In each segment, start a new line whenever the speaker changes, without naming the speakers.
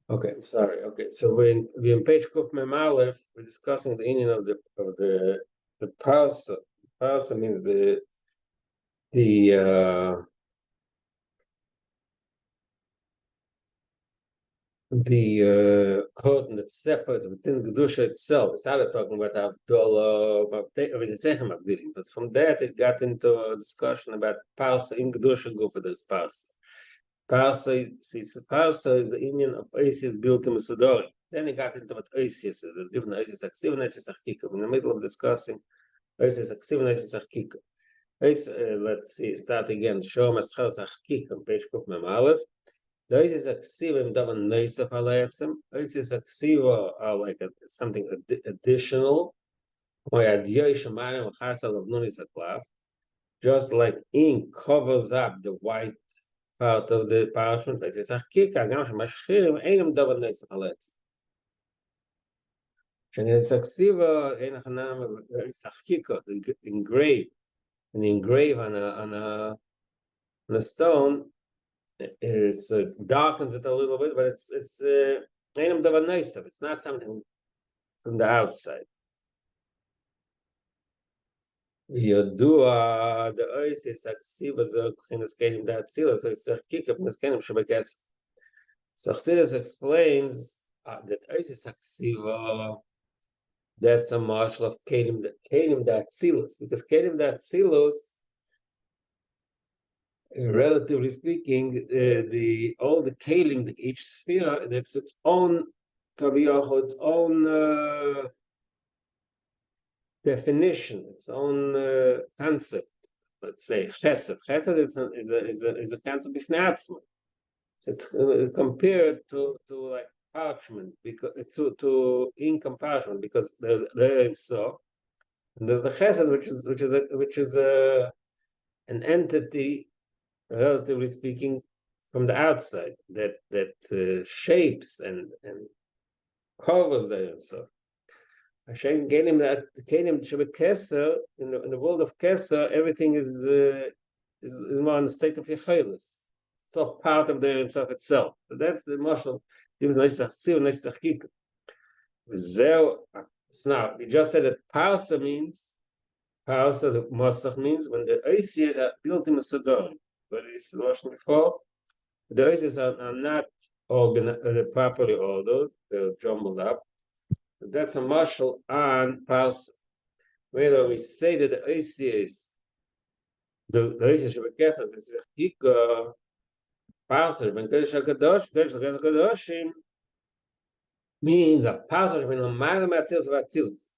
Okay, sorry. Okay, so we in page Kuf Mem Aleph, we're discussing the union of the parsa. Parsa means the curtain that separates within Kedusha itself. We started talking about Havdalah, but from that it got into a discussion about Parsa in Kedusha Gufa. There's Parsa. Parsa is the union of Isis built in Macedonia. Then it got into what Isis is. There's different Isis Aksiv and Isis Achkika. In the middle of discussing Isis Aksiv and Isis Achkika. Let's see, start again. Show Maschal Achkika on page Kuf Mem Aleph. The Isis Aksiv and Davan Neisaf Alayetsem. Isis Aksiva are like something additional. Just like ink covers up the white part of the parchment, it's a kika, גם שמשחירים, אינם דבר נצח על עצם. כשנצח כסיבה, אין הכנה, it's a kika, engrave on a stone, it's darkens it a little bit, but it's אינם דבר נצח, it's not something from the outside. ידוע, the Isis הכסיבה זה מבחינת כלים דאצילה, so it's a kika, מבחינת כלים שבכסף. So Chassidus explains that Isis Aksiva, that's a marshal of Kelim Datzilus, because Kelim Datzilus, relatively speaking, all the Kelim, each sphere, that's its own Kaviyachol, its own definition, its own concept. Let's say Chesed. Chesed is a concept of Atzma. It's compared to like parchment, because to ink and parchment, because there is so, and there's the chesed, which is an entity, relatively speaking, from the outside that shapes and covers the so. Hashem gave him that Keser in the world of Keser, everything is more in the state of Yechelis. It's all part of the himself itself. So that's the marshal. Now, we just said that Parsa means, Parsa, the Mosach means, when the Oisias are built in Macedonia. But it's mentioned before, the Oisias are not properly ordered, they're jumbled up. But that's a marshal on Parsa. Whether we say that the Oisias, the Oisias should be careful, it's a Chika, Parsa, when Kodesh HaKadoshim, means a passage between a mile and Matzils of Atzils.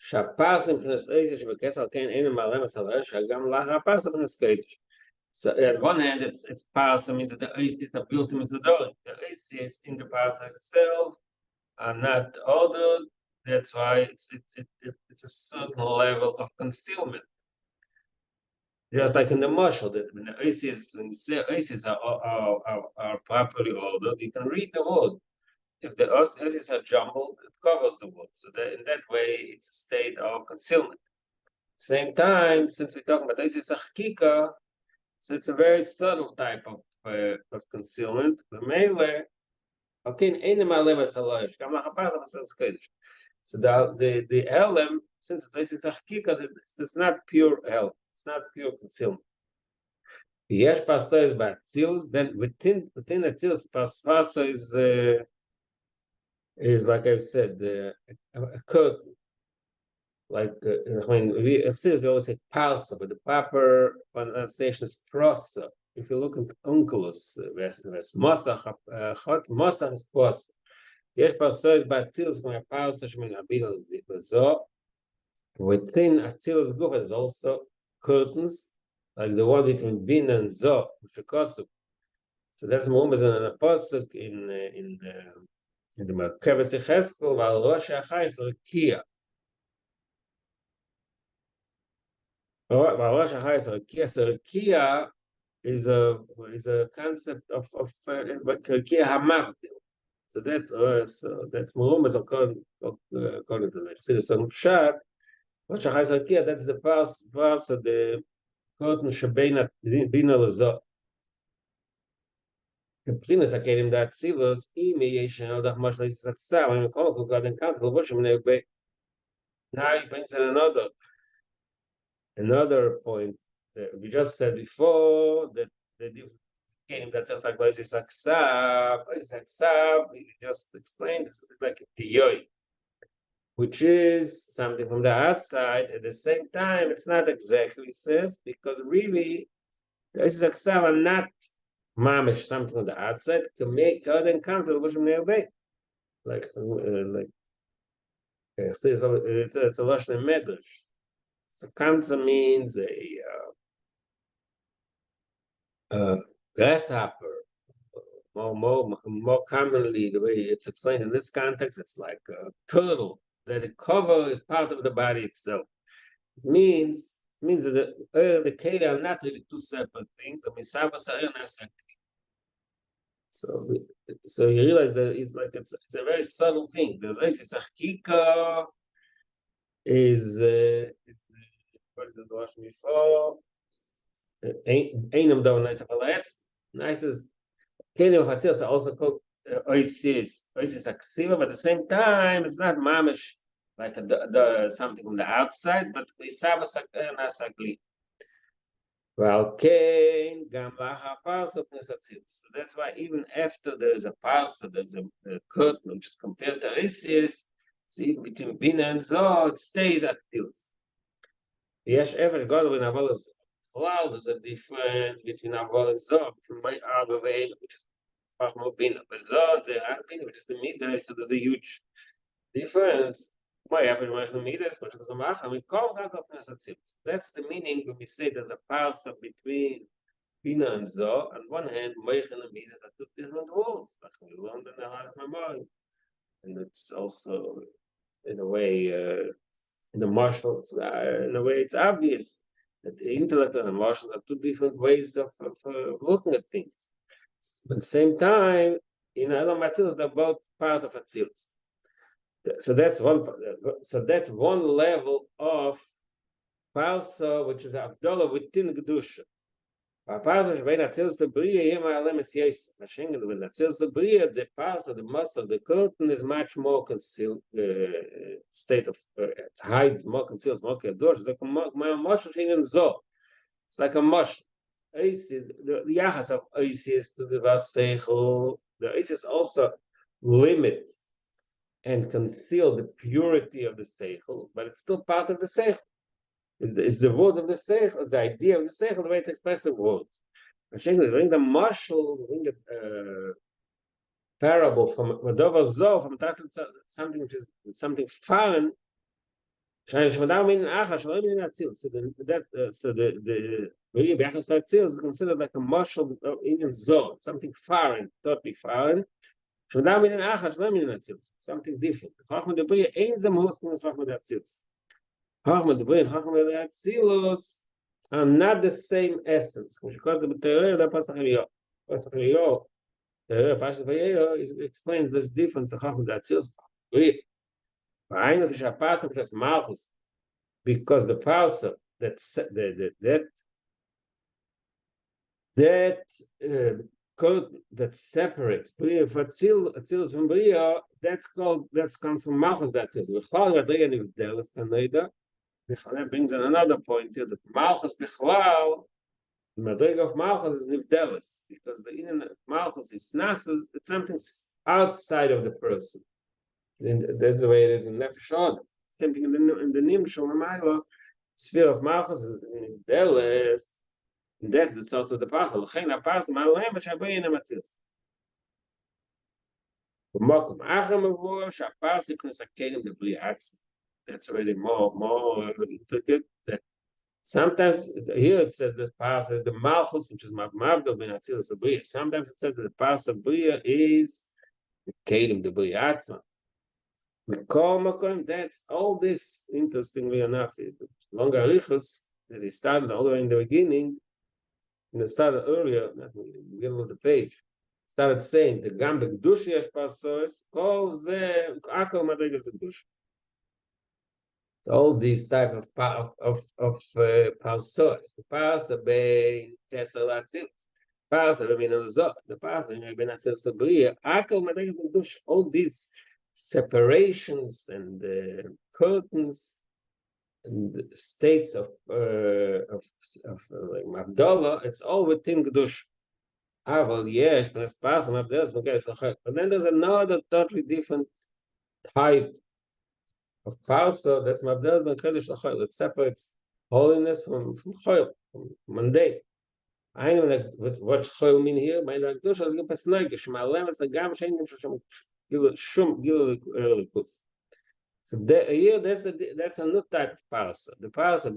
Shapas in Knes Eisish Bekesal Kain Ein Malem Salon Shagam Lacha Pasa Knes Kodesh. So at one hand, it's Pasa means that the Eisish are built in Macedonia. The Eisish in the Pasa itself are not ordered. That's why it's a certain level of concealment. Just like in the Marshal, that when the Eisish are properly ordered, you can read the word. If the edges are jumbled, it covers the wood. So that in that way, it's a state of concealment. Same time, since we're talking about Isis Achkika, so it's a very subtle type of concealment. The mainly, so the Elem, since it's Isis Achkika, it's not pure Elem. It's not pure concealment. Yesh Pasa is by Tzilus, then within the Tzilus, Pasa is like I said, a curtain. Like when we always say parsa, but the proper pronunciation is prosa. If you look at Onkelos, Mosach is prosa. Yes, parsa is by Atzilus from a parsa shmin abin zo. Within Atzilus guf there's also curtains, like the one between bin and zo, which are kosuk. So that's more than a pasuk in the Merkavas Yecheskel, while Rosh Hachais Rekia. While Rosh Hachais Rekia is a concept of Rekia Hamavdil. So that's Murumas according to the Chassidus and Pshat. Rosh Hachais Rekia, that's the parts of the curtain Shebeina Bina Lezo. Prinas Akelim that Sivos, Imiation of the Mashal Saksa, and Koko God and Council, Busham Nebe. Now he brings in another point that we just said before that the different game that says like Saksa, we just explained it's like Diyoy, which is something from the outside. At the same time, it's not exactly says because really Saksa are not mamish something on the outside to make God and Council, Busham Nebe. Like it's a Lashon Medrash. So Kamsa means a grasshopper. More commonly, the way it's explained in this context, it's like a turtle that the cover is part of the body itself. It means that the keli are not really two separate things. The misava sa'ir nasa. So so you realize that it's a very subtle thing. There's Isis Achkika is what does wash before Einam do nice of nice is Kelim of Hatzil are also called Oasis Aksiva, but at the same time it's not mamish like the something from the outside, but Lisava Nasagli. Well, Kain Gamlaha Parsa Knesatzil. So that's why even after there's a parsa, there's a curtain which is compared to Isis, it's even between Bina and Zod, it stays at Tils. Yes, ever God when Aval is allowed, there's a difference between Aval and Zod, between my Agave, which is Pachmo Bina. But Zod, the Bina, which is the Midah, so there's a huge difference. My average Machno Midas, which is the Macham, we call that of Nesatzil. That's the meaning when we say there's a parsa between Bina and Zod. On one hand, Moich and Midas are two different worlds. Like we learned in the heart of my mind. And it's also, in a way, in the marshals, in a way, it's obvious that the intellect and the marshals are two different ways of looking at things. But at the same time, in Elam Atzilus, they're both part of Atzilus. So that's one. So that's one level of parsa, which is Avdallah within Gedusha. Parsa when Atzilus the Bria, Yema Alem is Yes. Mashengen when Atzilus the Bria, the parsa, the muscle, the curtain is much more concealed state of it hides more conceals more kadosh. It's like a mushal in Zo. It's like a mushal. The yachas of Isis to the Vaseichel. The Isis also limit and conceal the purity of the seichel, but it's still part of the seichel. It's the words of the seichel, the idea of the seichel, the way to express the words. Actually, bring the marshal, bring the parable from R'Dovid Olidort, from something which is something foreign. So the B'yachas Ta'atzil is considered like a marshal in Zohar, something foreign, totally foreign. Something different. Chachma de Bria ain't the most from Chachma de Atzilus. Chachma de Bria and Chachma de Atzilus are not the same essence. Because the Torah, the Pasach Eliyah, is explains this difference of Chachma de Atzilus. Because the parsa that code that separates Bria from Atzilus from Bria, that comes from Malchus. That says V'chal Radriya Nivdelis Kaneda. That brings in another point here that Malchus Bichlal, the Madriga of Malchus is Nivdelis, because the inner Malchus is Nasas. It's something outside of the person. And that's the way it is in Nefesh Adam. Something in the Nimshul Mamayla sphere of Malchus is Nivdelis. And that's the source of the parcel. That's already more intricate. Sometimes here it says that parcel is the malchus, which is mavdol ben atzilus bria. Sometimes it says that the parcel bria is the kelim the bria atzma. We call makom. That's all this. Interestingly enough, long arichos that he started all the way in the beginning. And it started earlier, not in the middle of the page, started saying the Gam B'Kedush Yesh Parsos, Kol Zeh Akol Madrigas B'Kedush. All these type of parsos, the parsa bein Tesel Atzilus. parsa, the parsa, all these separations and curtains and the states of like Mavdallah, it's all within Kedush. Yes, but then there's another totally different type of parsa that's Mavdallah ben Kedush L'Chayil. It separates holiness from Chayil, from mundane. I know like what Chayil mean here. My like Kedush al Gipes Neigish. Ma'alem is the gam shein nim shum gilu likus. So here that's a new type of parsa. The parsa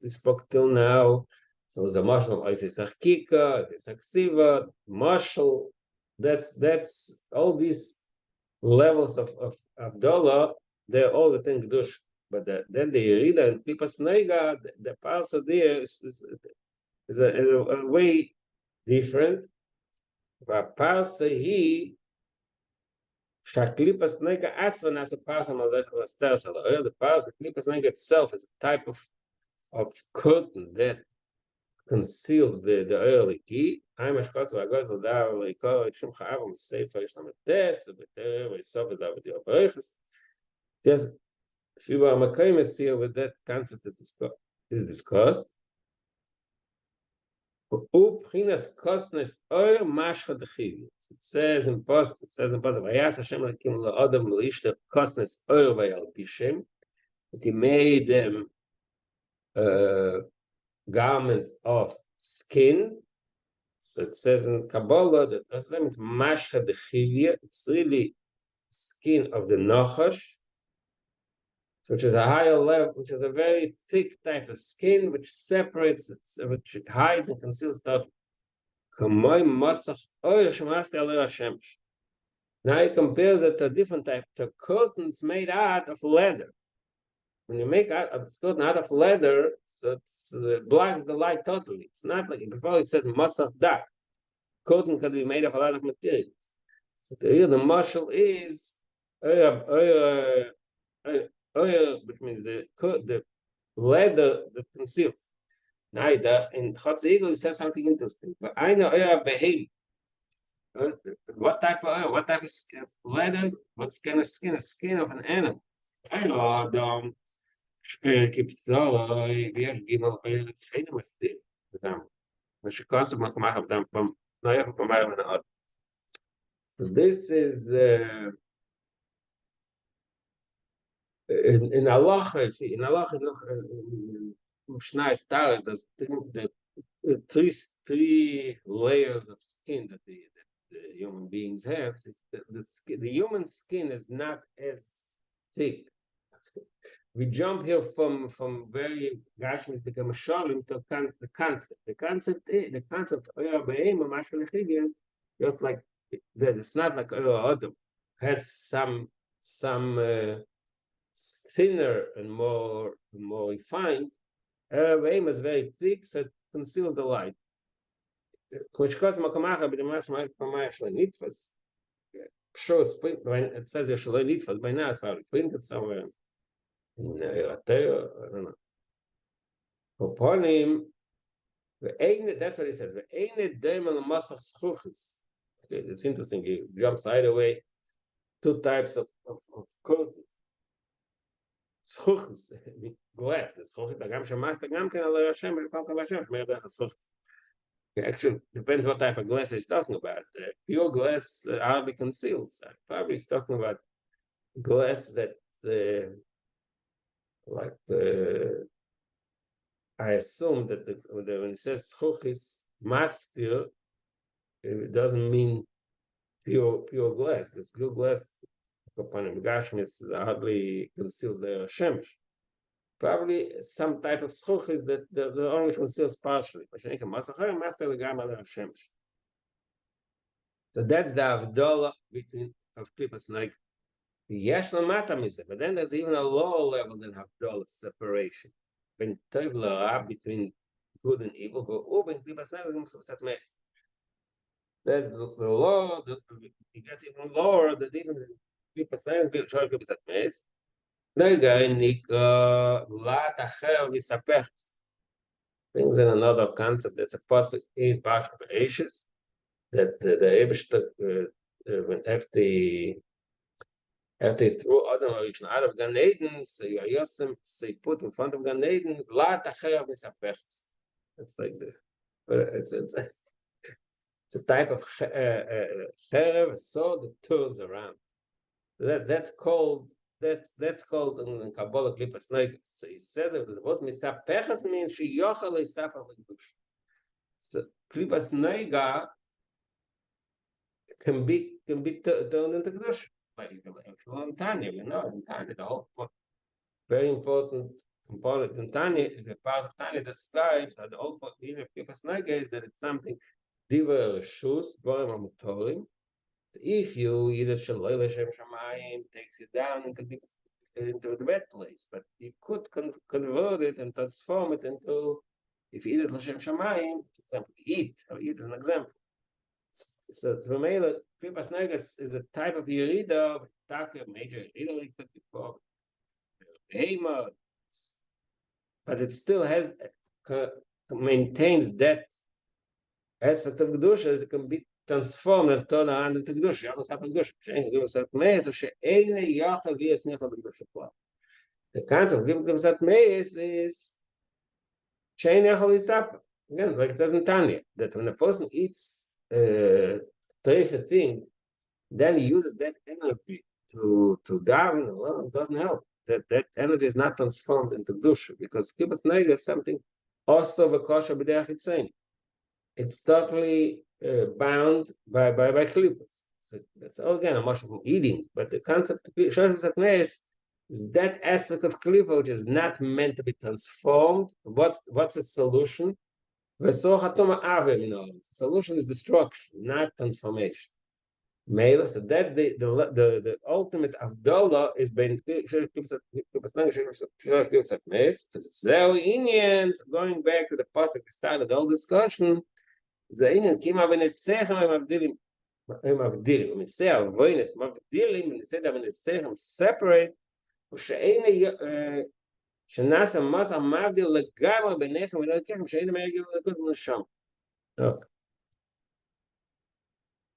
we spoke till now. So the marshal Isis Achkika, Isis Aksiva, marshal. That's all these levels of Abdullah. They're all within Kedush. But then the Yerida and Klipas Neiga, the parsa there is a way different. But parsa he Shaklipas Neiga Atzvan as a parsa the Klipas Neiga itself is a type of curtain that conceals the early key. I'm a Shkotz Vagos Ladar Leiko Shum Chaavam Sefer Ishlamates Beter Vaysof David Yovarechus. Just if you are Makayim is here with that concept is discussed. Ubchinas Kostnes Oyer Mashcha Dechiv. It says in Post. Vayas Hashem Lakim LaAdam L'Ishta Kostnes Oyer Vayalpishem. That he made them garments of skin. So it says in Kabbalah that it's mashcha dechivya. It's really skin of the nachash, which is a higher level, which is a very thick type of skin, which separates, which hides and conceals that. Now he compares it to a different type, to curtains made out of leather. When you make out of curtain out of leather, so it blocks the light totally. It's not like before it said masach dark. Curtain can be made of a lot of materials. So the mashal is which means the leather that conceals. Now in Chotz Eagle he says something interesting. But I know behel. What type of leather? What kind of skin? A skin of an animal. I know gibt so wir gehen mal keine was dann was kannst du machen dann naja mal so this is in Allah noch Mishnah stars the three layers of skin that the human beings have. The human skin is not as thick. We jump here from very Gashmis become a shalim to the concept. The concept just like that. It's not like Adam has some thinner and more refined. Behem is very thick, so it conceals the light. Sure, it says you should need for by now. It's probably printed somewhere. I don't know. That's what he says. It's interesting. He jumps either way. Two types of curtains. Glass. Actually, depends what type of glass he's talking about. Pure glass hardly conceals. Probably he's talking about glass that I assume that when it says chuchis mastir, it doesn't mean pure glass, because pure glass, Gashmis hardly conceals the shemesh. Probably some type of chuchis that only conceals partially. So that's the avdola between of klipas like. But then there's even a lower level than Havdalah separation. Between good and evil, that's the law, you get even lower, that even brings in another concept that's a pasuk in Parshat Bereishis, that the Eibishter, after he threw Adam Rishon out of Gan Eden, so he put in front of Gan Eden, V'la tacherev misapechas. It's like it's a type of cherev, a sword that turns around. That's called in Kabbalah klipas neigas. So he says it. What misapechas means she yochel isafa v'kedush. So klipas neiga can be turned into kedush. Like if you learn Tanya, in Tanya, the whole very important component in Tanya, the part of Tanya describes that the whole point of klipas neiga is that it's something diva shus dvarim amutorim. If you either Shalom Hashem Shamayim takes you down into the bad place, but you could convert it and transform it into, if you eat it Hashem Shamayim, for example, eat is an example. So Tvamela, Kripas Negas is a type of Yerida, major Yerida, like I said before, Hema, but it still maintains that aspect of Kedusha that can be transformed and turned around into Kedusha. The concept of Givsat Meis is Shein Yachal Yisapah. Again, like it says in Tanya, that when a person eats a thing, then he uses that energy to daven. Well, it doesn't help. That energy is not transformed into Kedusha, because Kibbutz Nega is something also v'kosher b'derech hitzayin. It's totally bound by klipas. So that's all again a much from eating, but the concept of Shoshet is that aspect of klipa which is not meant to be transformed. What's a solution? The solution is destruction, not transformation. Mela, so that's the ultimate avdola is being going back to the pasuk that started the whole discussion. זה העניין, כי אם אבנסכם הם מבדילים, ומנסי אבוינס מבדילים, מנסי אבנסכם separate, שנעשה מסע מבדיל לגמרי ביניכם ולכם, שאין מה יגיעו לקות מנשם. Okay.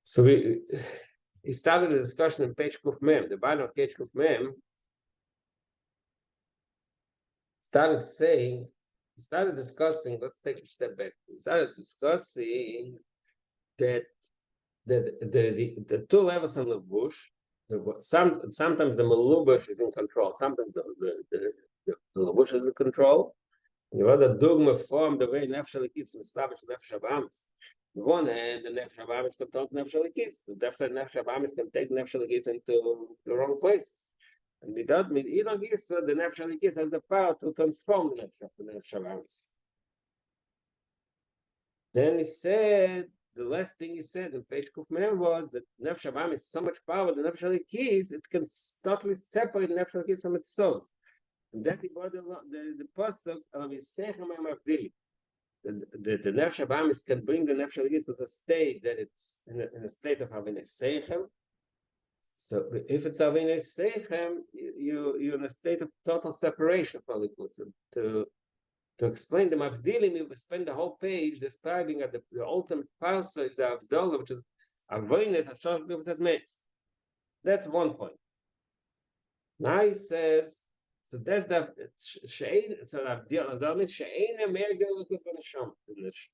So we started the discussion on page Kuf Mem. The bottom of page Kuf Mem started discussing, let's take a step back. We started discussing that the two levels of Levush, sometimes the Melubash is in control, sometimes the Levush is in control. And the other dogma form the way Nefesh Elikis established Nefesh Abamis. On one hand, the Nefesh Abamis can talk Nefesh Elikis. The Nefesh Abamis can take Nefesh Elikis into the wrong places. And you don't give the Nefesh Elikis has the power to transform the Nefesh Abamis. Then he said, the last thing he said in page Kuf Mem was that Nefesh Abamis is so much power, the Nefesh Elikis, it can totally separate Nefesh Elikis from its source. And that he brought the pasuk of Yisechem Avdili. The Nefesh Abamis can bring the Nefesh Elikis to the state that it's in a state of having a Sechem. So if it's having a Sechem, you're in a state of total separation from the Likus. To explain the Mavdilim, we spend the whole page describing that the ultimate parsa is the Avdollah, which is Avoinus Hashem Givsat Meis. That's one point. Now he says, so that's the Shein. So Avdollah means Shein Mer Gilukos V'Neshama.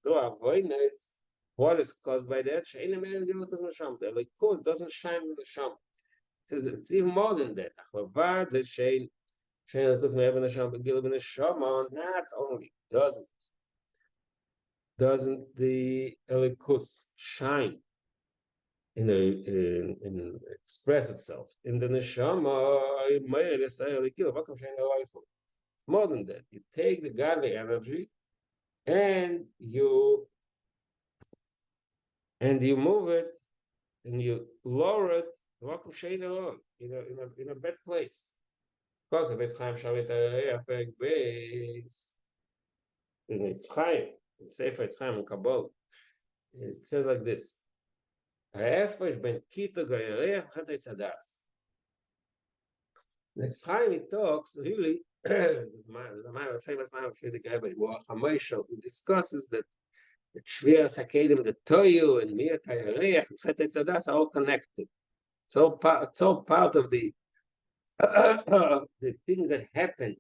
The Avoinus, what is caused by that? Shein Mer Gilukos V'Neshama. The Likus doesn't shine with the Sham. It says it's even more than that. Achavad the Shein. Not only doesn't the Elikus shine in express itself in the neshama, more than that, you take the godly energy and you move it and you lower it in a bad place. Because of it's Chaim Shavit Apeg Beis in It's Chaim, it's Sefer It's Chaim in Kabbalah. It says like this: Ha'efresh ben Kito Gayerech Chet Eitzadas. Next Chaim he talks really there's a famous man of Friedrich Rebbe, who discusses that the Shvir Sakedim, the Toyu, and Mir Tayarech, and Chet Etzadas are all connected. It's all part of the the things that happened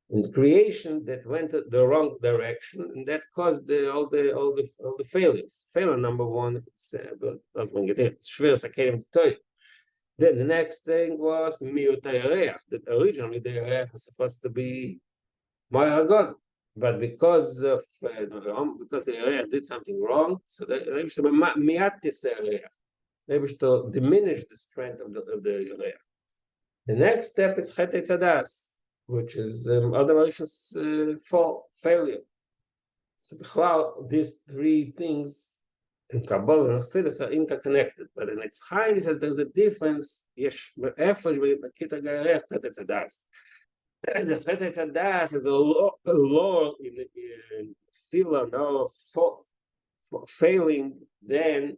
in creation that went the wrong direction, and that caused all the failures. Failure number one, doesn't get it. Shvir Sakedim Toyu. Then the next thing was Mir Tayarech, that originally the Yarech was supposed to be Moira God. But because the Yarech did something wrong, so the Rebbe to diminish the strength of the Yarech. The next step is Chet Etzadas, which is Adam Arishan's failure. So these three things in Kabbalah and Chassidus are interconnected. But in Eitz Chaim, he says there's a difference. Yesh me'efesh b'kita garech Chet Etzadas. The Chet Etzadas is a law in Fila, no failing, then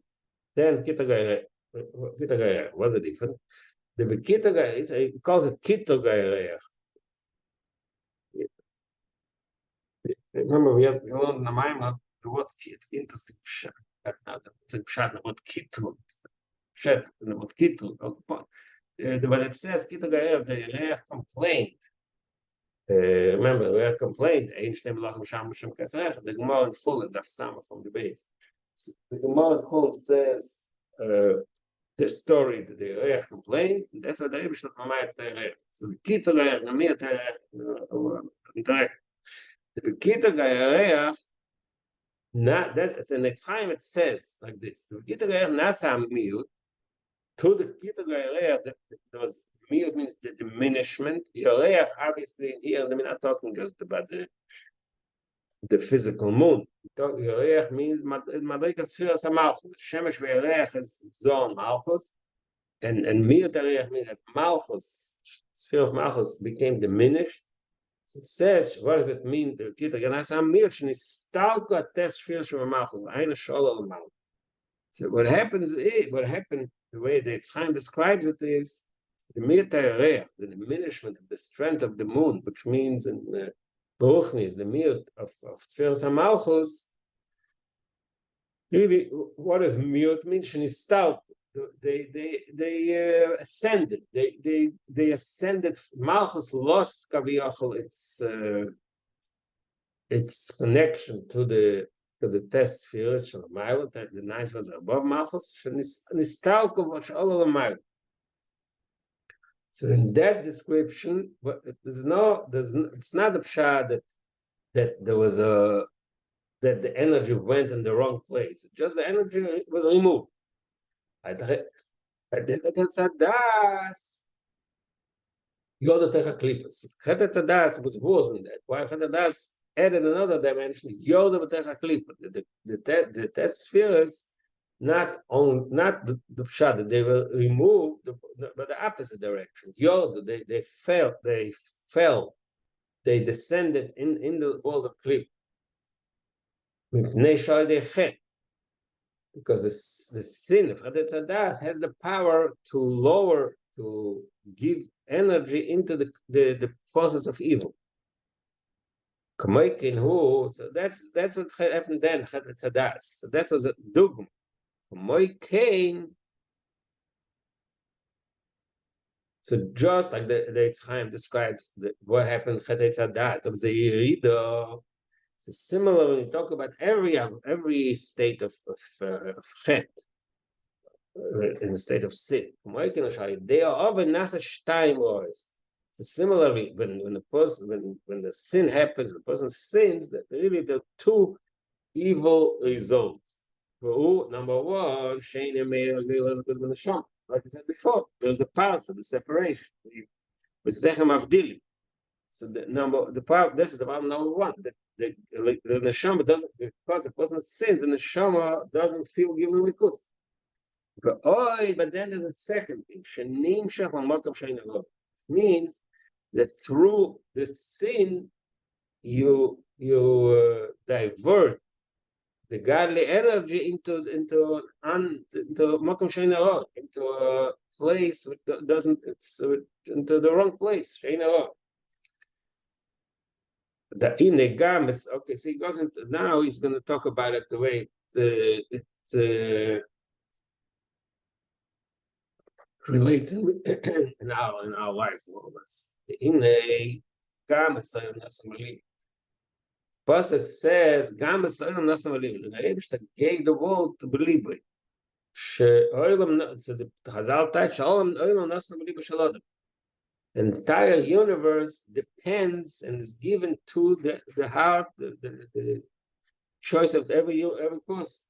Kita Garech. Kita Garech, what's the difference? The Kita Garech, he calls it Kita Garech. Remember, we learned in the Maimah the word interesting pshat. It's a pshat, the word Kitru. Pshat, the word Kitru. But it says Kita Garech, the Reach complained. Remember, the Reach complained, Ein Shnei Melachim Sham B'Shem Kasrech, the Gemara in full, and Daf Sama from the base. The Gemara in full says, the story that the Reach complained, and that's what the Rebbe should remind the Reach. So the Kita Garech, the Mir Reach, the Kita Garech, not that it's in Eitz Chaim, it says like this: the Kita Garech nasa miut to the Kita Garech. Those miut means the diminishment. Yareach, obviously, here we're not talking just about the physical moon. Yareach means Madrikas Sfiras HaMalchus. Shemesh ve'Yareach is Zon Malchus, and miut Yareach means that Malchus, Sphere of Malchus, became diminished. It says, what does it mean? The Kita Ganasa Mir Shnistalka Test Shvir Shemachos, Aina Sholal Mal. So what happened, the way the Chaim describes it is the Mir Tayarech, the diminishment of the strength of the moon, which means in Baruchni is the Mir of Tzfir Samalchos. Really, what does Mir mean? Shnistalka. They ascended. They ascended. Malchus lost Kaviyachol its connection to the test spheres from the mile. That the ninth was above Malchus. Nistalko was all over mile. So in that description, it's not a pshat that there was that the energy went in the wrong place. Just the energy was removed. I did Etzadas. Yoda Techa Klippus. Chet Etzadas was worse than that. Why Chet Etzadas added another dimension? Yoda Techa Klippus. The test spheres, not the pshat that they were removed, but the opposite direction. Yoda, they fell. They descended in the world of Klipp. Because the sin of Chet Etzadas has the power to give energy into the forces of evil. So that's what happened then, Chet Etzadas. So that was a dogma. So just like the Eitz Chaim describes what happened Chet Etzadas, there was a Yerida. So similar when you talk about every state of chet, in the state of sin. They are over nasa shtayim rois. So similarly, when the sin happens, the person sins, that really the two evil results. Number one, like I said before, there's the parts of the separation. With Zechem Avdili. So this is the problem number one. The neshama doesn't, because the person sins, the neshama doesn't feel given likus. But then there's a second thing. It means that through the sin you divert the godly energy into Makom Shein Hara, into a place that doesn't, it's into the wrong place. Shein Hara. The Inegam is okay. So he goes into, now he's going to talk about it the way it relates in our life, more or less. The Inegam is saying Pasuk says, "Gam b'Sayim nasam alivin." The Rebbe gave the world to believe it. She'olam, so the Chazal type, "She'olam olam nasam alivin shalodem." The entire universe depends and is given to the heart, the choice of every person.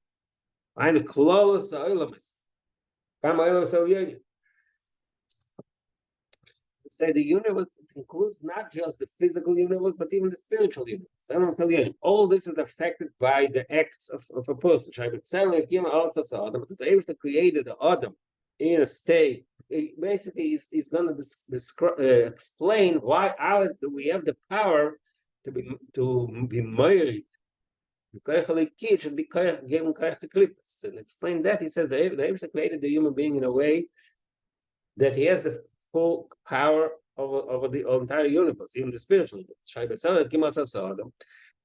Eine klolus olam is. Gam olam salyon. Say the universe includes not just the physical universe, but even the spiritual universe. All this is affected by the acts of a person. Also saw Adam, because the Abishta created the Adam in a state. Basically, he's going to explain why ours do we have the power to be married. The kid should be given to clippers. And explain that, he says the Abishta created the human being in a way that he has the full power over the entire universe, even the spiritual universe. The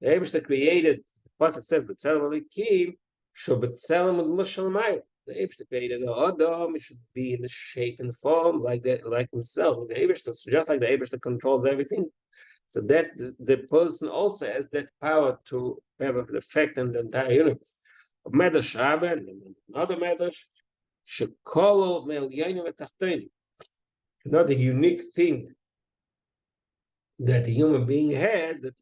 Eibishter created, the Pasuk says, the Eibishter created the Adam, it should be in the shape and form like himself. The Eibishter, just like the Eibishter controls everything, so that the person also has that power to have an effect on the entire universe. Medrash Rabbah, another Medrash, Shekolo Melyonim V'Tachtonim. Not a unique thing that the human being has, that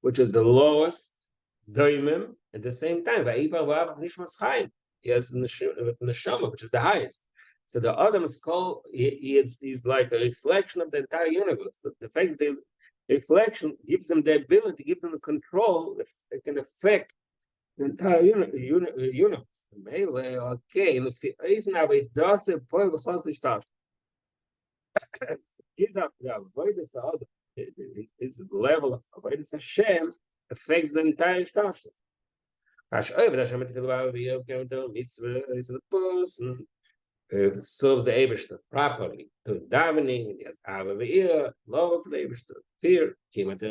which is the lowest doimim, at the same time, he has neshama, which is the highest. So the Adam is called, he's like a reflection of the entire universe. The fact that the reflection gives him the ability, gives him the control, it can affect the entire universe. Okay, and even now it does a point of the his level of avoidance Hashem affects the entire status. Hashem the person serves the Eibishter properly, to davening, he has Ava love of the Eibishter, fear, and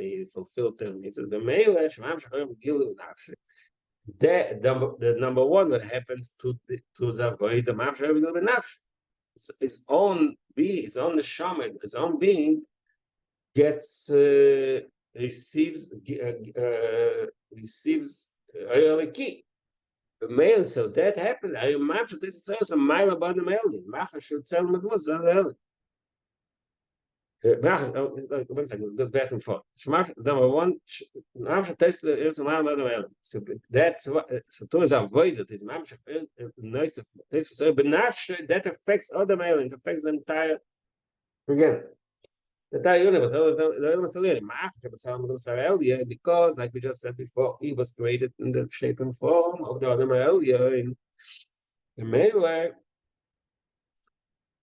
he fulfilled the mitzvahs. The Meile, Shemam Shachem Gilu Nafshe. The number one, what happens to the avoid the Mam Shachem Gilu Nafshe. His own being, his own neshama, his own being gets receives a key. The male, so that happens. I imagine this is a mile about the male. Macha should tell him it was early. One second, it goes back and forth. Number one, Macha test is a mile about the male. So that's what, so to is avoided. Is Macha nice, that affects other male, it affects the entire, again, the entire universe. Because, like we just said before, he was created in the shape and form of the Adam earlier in the Melee.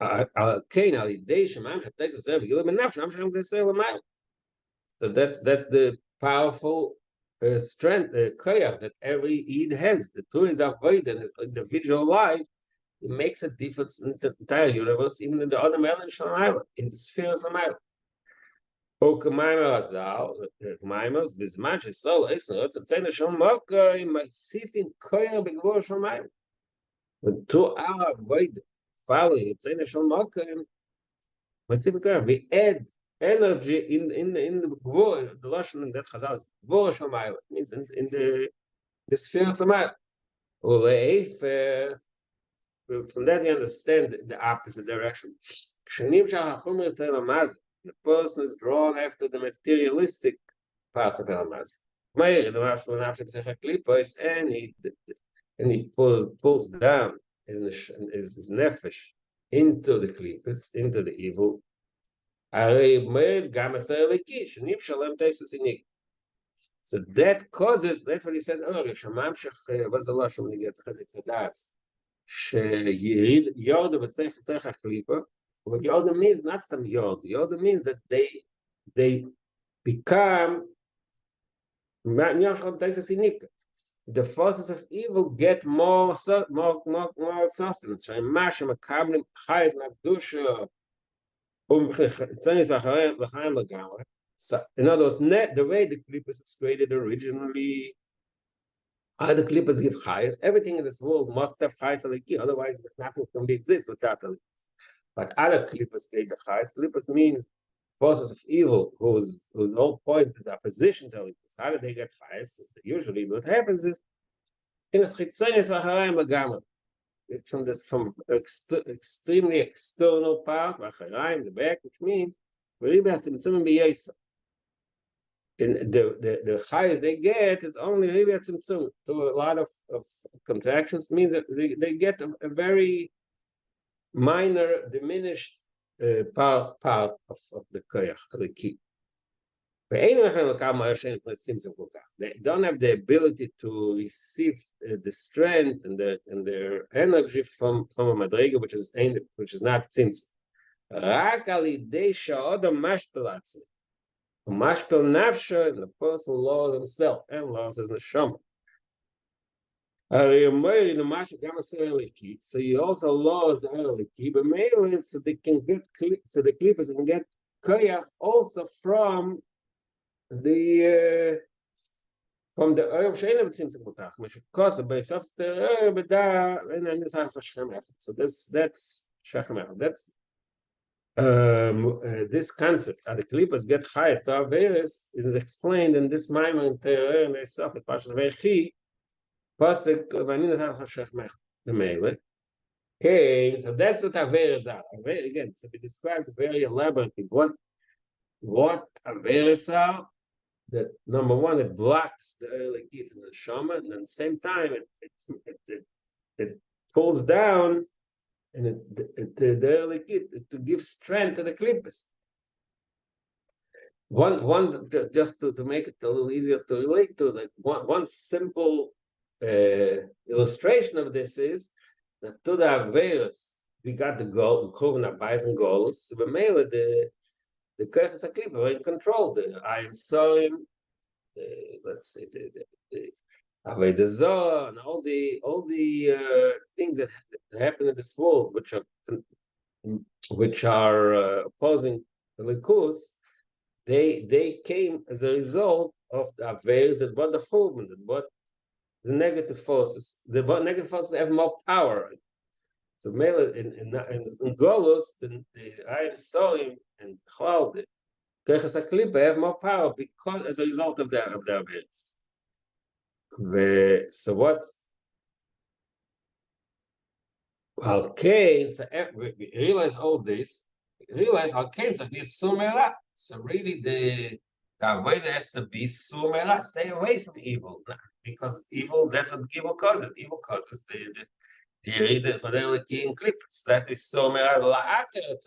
So that's the powerful strength, koyach that every Eid has. The two is avoided in his individual life. It makes a difference in the entire universe, even in the other island, in the spheres of island. When to our avoid following we add energy in the Gvor, the Lashon that Chazal is Gvor Shamayim, means in the sphere of the mind. From that you understand the opposite direction. The person is drawn after the materialistic part of the Hamaz. And he pulls down his nefesh into the klippus, into the evil. So that causes, that's what he said earlier, what's the lashon when he gets chazak? Yoda means not some Yoda. Yoda means that they become the forces of evil get more sustenance. So in other words, the way the Clippers was created originally, how the Clippers give highest, everything in this world must have highest aliki, otherwise nothing can be exist without aliki. But other Clippers create the highest. Clippers means forces of evil whose whole point is opposition to aliki. How do they get highest? Usually what happens is in the chitzonis acharayim lagamar. It's from extremely external part, acharayim, the back, which means in the highest they get is only ribah tzimtzum. To a lot of contractions means that they get a very minor, diminished part of the koyach, the key. They don't have the ability to receive the strength and their energy from a madrega which is not tzimtzum. Rak al yidei sha'odam mashpil atzmi. Mashpil nafsha, and the person laws himself and laws his neshama. So he also laws the eliki, but mainly so they can get so the clippers can get koyach also from the herb she'ena b'tzimtzum mutach, because by substance b'da and this has shechem echad. So that's shechem echad. That's this concept how the clippers get highest to Averis is explained in this Maimon in Te'er and itself. It's Parshas Vaychi. Pasuk v'ani natan shechem echad b'meile. Okay, so that's what Averis are. Again, so we described very elaborately what Averis are. That number one, it blocks the early kit and the shama, and at the same time it pulls down and the early kit to give strength to the clippers. One just to make it a little easier to relate to, like one simple illustration of this is that to the Averis we got the goal, Korban Abayis and goals. So the Koyach HaKlipper were in control. The iron soil, let's say the Avodah Zarah, and all the things that happen in this world, which are opposing the Likus, they came as a result of the Averis that brought the Churban, that brought the negative forces. The negative forces have more power. So in Golos, the iron soil and Chlal, the Koyach HaKlipper have more power because as a result of their Averis. So what? Okay, so we realize all this. Realize okay, so this sumera. So really, the way there has to be sumera. Stay away from evil, because evil. That's what evil causes. Evil causes the whatever king clippers. That is sumera la'aker.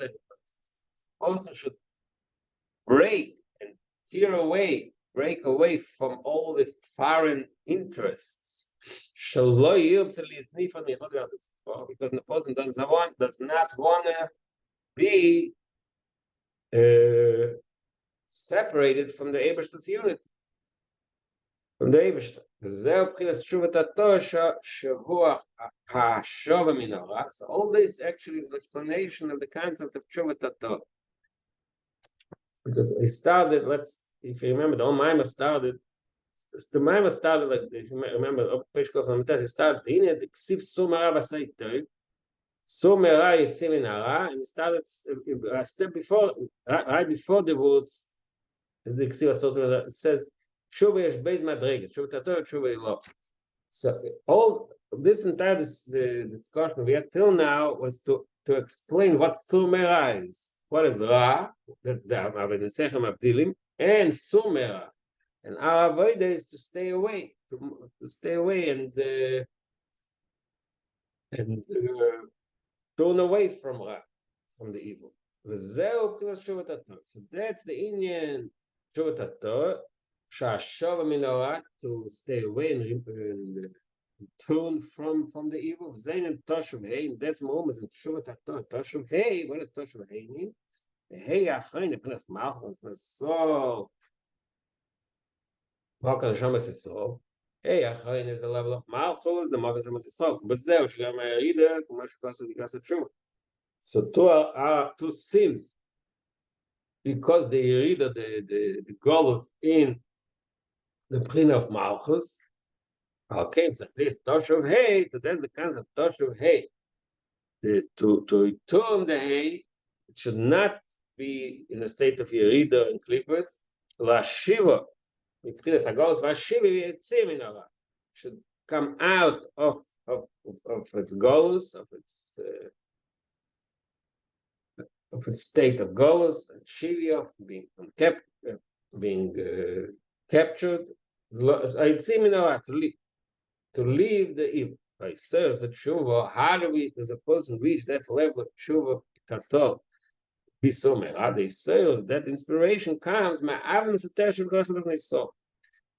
Person should break and break away from all the foreign interests. Because the person does not want to be separated from the Ebershter's unity, from the Ebershter. So all this actually is an explanation of the concept of Tshuvat HaTorah. Because I started, if you remember, the whole Maimah started, the Maimah started, like, if you remember, page Kof Amitas, it started, the Ksiv Sumara Vasaytoy, Sumera Yitzim in Hara, and it started a step before, right before the words, the Ksiv Asot, it says, Tshuva Yesh Beis Madreges, Tshuva Tator, Tshuva Elo. So all this entire the discussion we had till now was to explain what Sumera is. What is Ra? That's the Sechem Abdilim, and Sumera. And our avodah is to stay away, to stay away and turn away from Ra, from the evil. So that's the Indian Tshuvat HaTorah, Sha'ashava min hara, to stay away and turn from the evil. Zayin and Toshuv Hey, that's moments in Tshuvat HaTorah. Toshuv Hey, what does Toshuv Hey mean? The Hey Achayin, the Malchus, the soul, Malka Shamas is so. Hey, Achain is the level of Malchus, the Malka Shamas is so. But there, Shigam Reader, Kumash true. So two sins, because they read the goal in the plane of Malchus. Okay, so this Toshuv Hey, so then the kind of Toshuv Hey. To return the hay, it should not be in a state of Yerida and Klippeth. La Shiva, מבחינת הגולוס והשיבי יצא מן הרע. Should come out of its goals, of its state of goals and shivi, of being captured. יצא מן הרע, to leave the evil. By serves the tshuva, how does a person reach that level of tshuva tato? Be so merad. They serves that inspiration comes.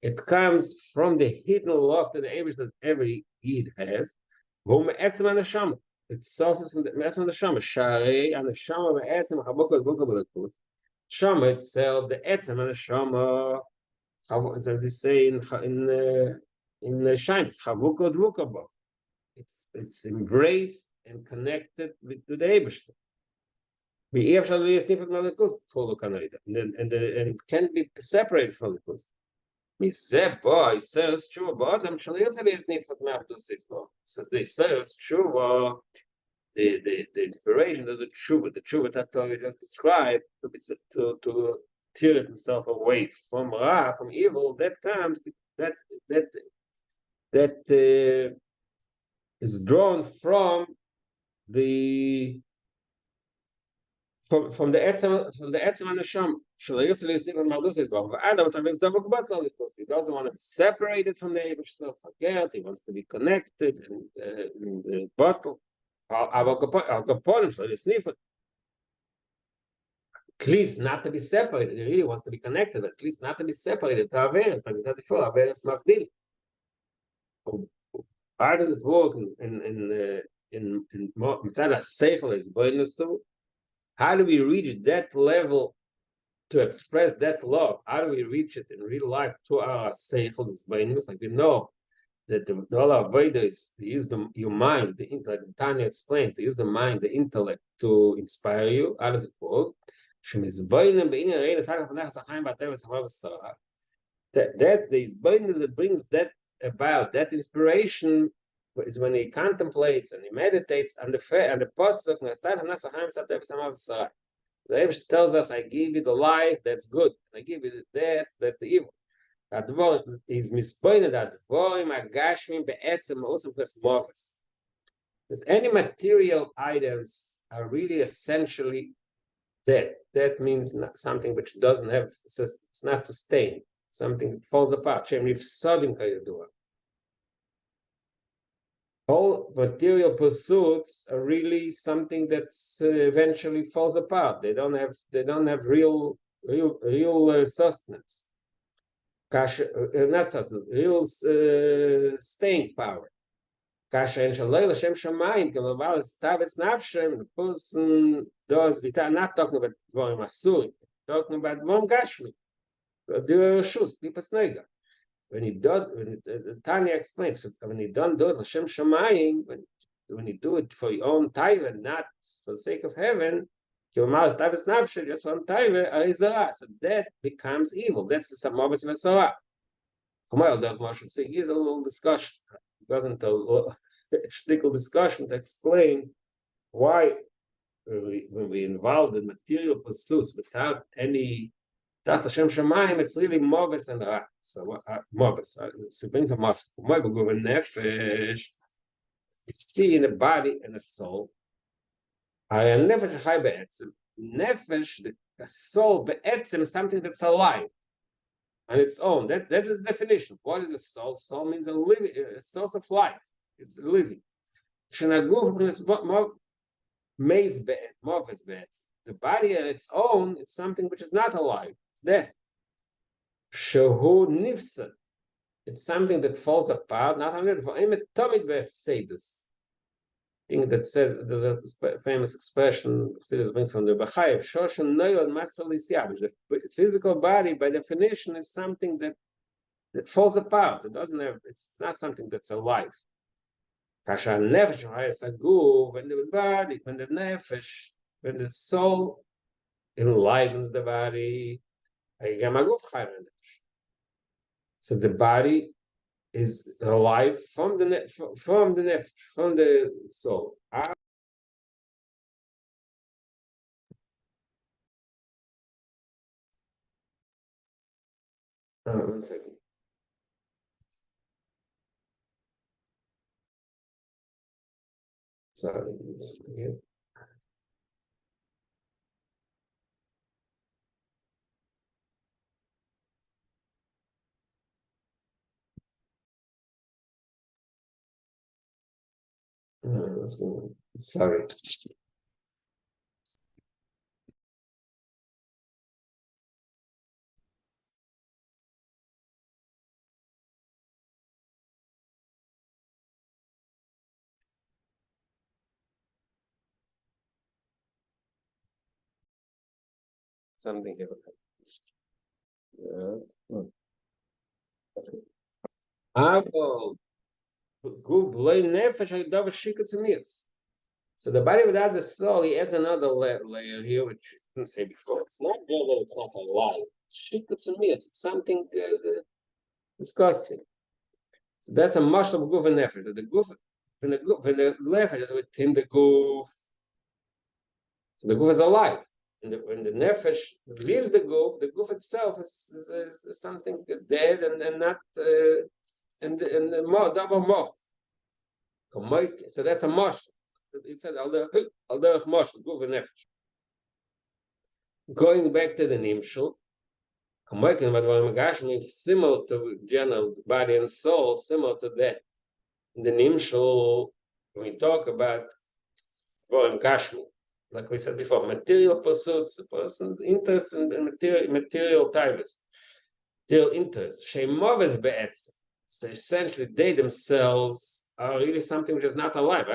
It comes from the hidden love to the average that every Yid has. It sources from the Etzem Neshama. Sharei Neshama ve'etzem Chabukah Dvuka B'Lekus. Shama itself, the Etzem Neshama, as they say in Shainis, Chavukah Dvuka Bo. It's embraced and connected to the Eibishter. And it can't be separated from the Kus. So they serve tshuva, the inspiration of the tshuva that Torah just described, to tear himself away from ra, from evil. That comes that is drawn from the etzem Neshama. He doesn't want to be separated from the Eibishter. Forget. He wants to be connected in the bottle. At least not to be separated. He really wants to be connected. At least not to be separated to Averis. Like we said before, Averis Mafdil. How does it work in Mitzad HaSeichel is bonus to? How do we reach that level to express that love? How do we reach it in real life to our seichel, this bonus? Like we know that the all our avodas, they use your mind, the intellect. Tanya explains, they use the mind, the intellect to inspire you. How does it work? That's the bonus that brings that about. That inspiration is when he contemplates and he meditates on the pasuk. The Rebbe tells us, I give you the life, that's good. I give you the death, that's the evil. That is mispointed that any material items are really essentially dead. That means something which doesn't have, it's not sustained. Something falls apart. All material pursuits are really something that's eventually falls apart. They don't have real sustenance. Not sustenance, real staying power. The person does. We're not talking about dvarim asuri. Talking about dvarim gashmi. When Tanya explains, when you don't do it Hashem Shamayim, when you do it for your own taiva, not for the sake of heaven, just on taiva, so that becomes evil. That's the samobas vesara. Here's a little discussion. It wasn't a shtickle discussion to explain why when we involve in material pursuits without any Das Hashem Shamayim, it's really Movis and Ra. So Movis. So it brings a muscle. Nefesh. You see in the body and the soul. Nefesh Chai Be'etzim. Nefesh, the soul, Be'etzim, something that's alive on its own. That is the definition. What is a soul? Soul means a living, a source of life. It's living. Shenaguf Meis Be'et, Movis Be'etzim. The body on its own, it's something which is not alive. It's death. Shehu nifsa. It's something that falls apart. Not only for atomic befseidus. Thing that says there's a famous expression Sidus brings from the Bachayev. Shoshan noyod masal isyab. The physical body, by definition, is something that It falls apart. It doesn't have. It's not something that's alive. Kasha nefesh hayas agu, when the body, when the nefesh, when the soul enlivens the body, so the body is alive from the from the nefesh, from the soul. One second. Sorry. What's going on? Sorry. Something here. Aber gut, blei nefesh hadav shikut mius. So the body without the soul, he adds another layer here, which I didn't say before. It's not good that it's not alive. Shikut mius. It's something disgusting. So that's a mashal guf and nefesh. When the nefesh is within the guf, so the guf is alive. And when the nefesh leaves the guf itself is something dead and not and more double more. So that's a mashal. It said al derech mashal guf and nefesh. Going back to the nimshul, similar to general body and soul, similar to that. In the nimshul, when we talk about kashmir, like we said before, material pursuits, a person interest in material types, material interest. Shemoves be'etz. So essentially, they themselves are really something which is not alive.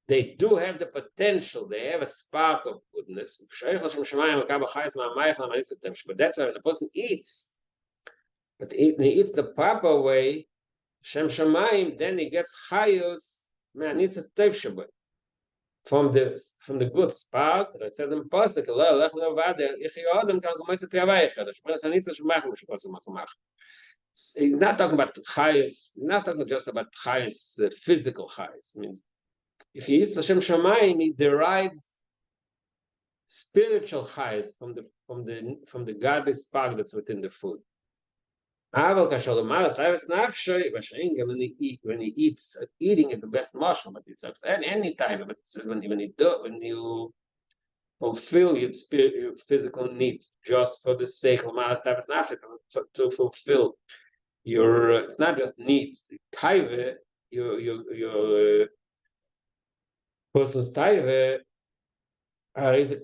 They do have the potential. They have a spark of goodness. But that's why when a person eats, but he eats the proper way, Shem Shamayim, then he gets chayus, man, it's a tev shabbat. From the good spark, it says in Pasuk, he's not talking about chayus, not talking just about chayus, physical chayus. I mean, if he eats Hashem Shamayim, he derives spiritual chayus from the godly spark that's within the food. When he eats, eating is the best marshal, but it's at any time. But when you fulfill your physical needs just for the sake of to fulfill your, it's not just needs. Taive, your person's taive is a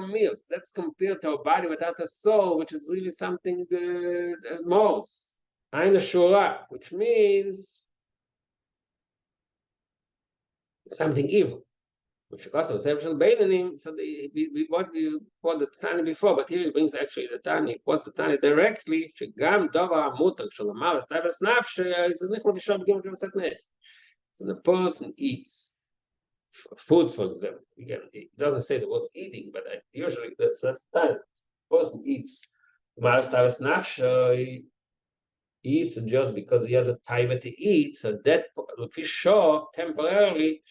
meals. That's compared to a body without a soul, which is really something most. Eine shura, which means something evil. Which also exceptional Beidanim, so what we quoted the Tani before, but here it brings actually the Tani, quotes the Tani directly, Shigam Dava Mutak Shalamalas Tabas Nafshe is a little bit short given to So the person eats food, for example. Again, it doesn't say the word eating, but usually that's the time. The person eats Malas Tabas Nafshe, eats just because he has a time to eat, so that if he's short temporarily,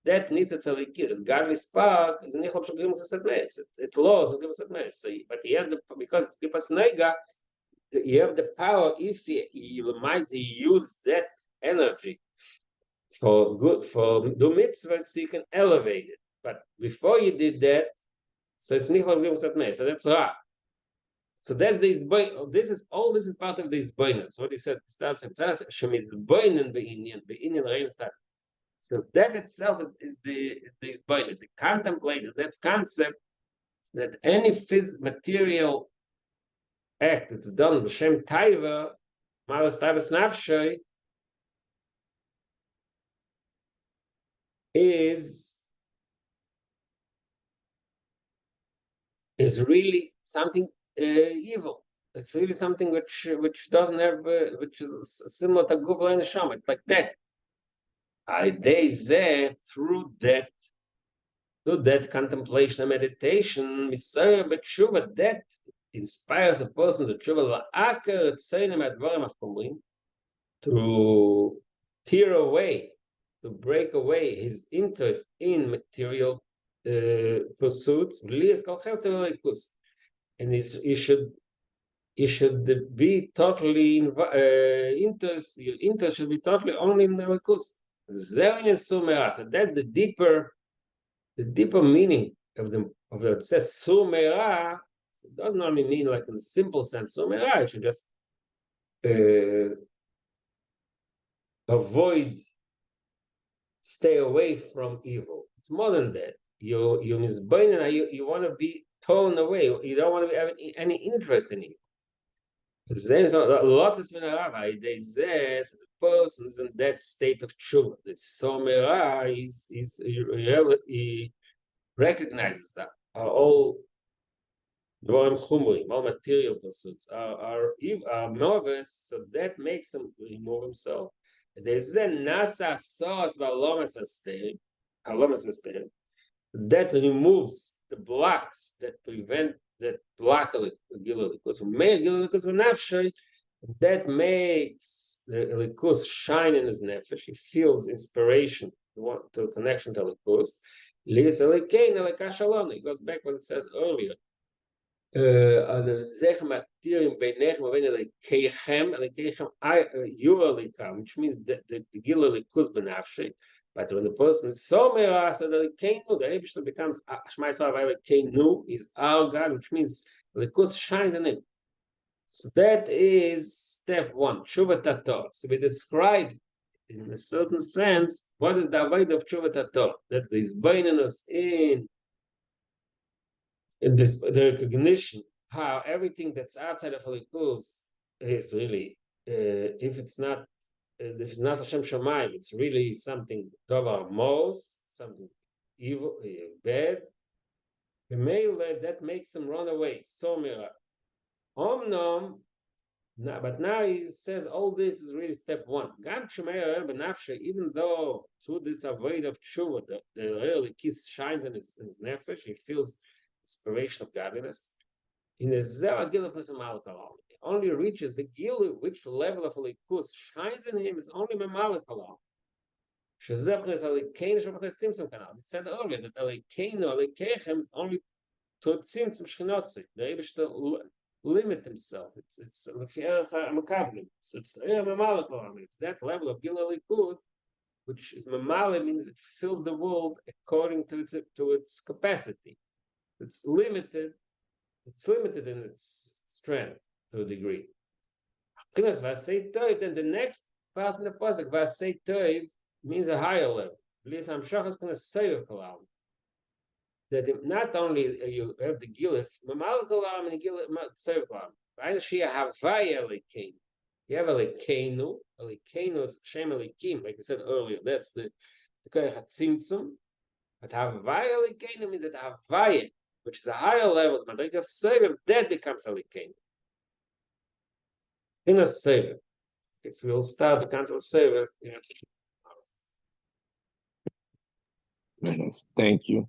that needs a tzalikir. Godly spark is nicht obshogrim to set mes. It laws of set mes. But he has because Kipas Nega, you have the power if he use that energy for good for do mitzvahs, so you can elevate it. But before you did that, so it's nicht obshogrim set mes. So that's right. So that's this is part of this boinus. What he said starts Shemiz boinen beinian rein start. So that itself is the bonus. The contemplated that concept that any material act that's done b'shem taiva, malas taivas nafshay, is really something evil. It's really something which doesn't have, which is similar to Gubla and Neshama. It's like that. Through that contemplation and meditation, that inspires a person to tear away, to break away his interest in material pursuits, and he should be totally interest. Your interest should be totally only in the likus. So that's the deeper meaning of it says sumera. It doesn't only mean like in the simple sense sumera. It should just stay away from evil. It's more than that. You want to be torn away. You don't want to have any interest in it. Lots of the person is in that state of tshuva. The somera he recognizes that all dvarim chumrim, all material pursuits are nervous, so that makes him remove himself. There's a nasa sauce that removes the blocks that block a gilul likus. That makes the likus shine in his nefesh. He feels inspiration to connection to likus. He goes back what it said earlier. Which means that the gilul likus benafshe. But when the person is so merasa, the Eibishter becomes Shmaisar is our God, which means the likus shines in him. So that is step one, Tshuva Tator. So we describe, in a certain sense, what is the avoid of Tshuva Tator. That there is beinenus in this, the recognition how everything that's outside of likus is really, if it's not Hashem Shamayim, it's really something Dovar Mos, something evil, bad. The male that makes him run away. Somera. Omnom. But now he says all this is really step one. Even though through this avoid of tshuva, the really kiss shines in his nefesh, he feels inspiration of godliness. In the zera gila malakalam, he only reaches the gila, which level of likus shines in him is only memalakalam. He said earlier that alikenu is only to tzimtzum shchinosi. The Eibishter limit himself. It's makablim. So it's that level of gila likus, which is mamale, means it fills the world according to its capacity. It's limited. It's limited in its strength to a degree. Then the next part in the pasuk, Vasei Toiv, means a higher level. That not only you have the gilif, mamal kalam and gilif sev kalam. You have a lekeinu. A lekeinu is shem lekim, like I said earlier. That's the koyach tzimtzum. But havaya lekeinu means that havaya, which is a higher level. But like of sev, that becomes a lekeinu. In a sev, so we'll start the concept of sev.
Thank you.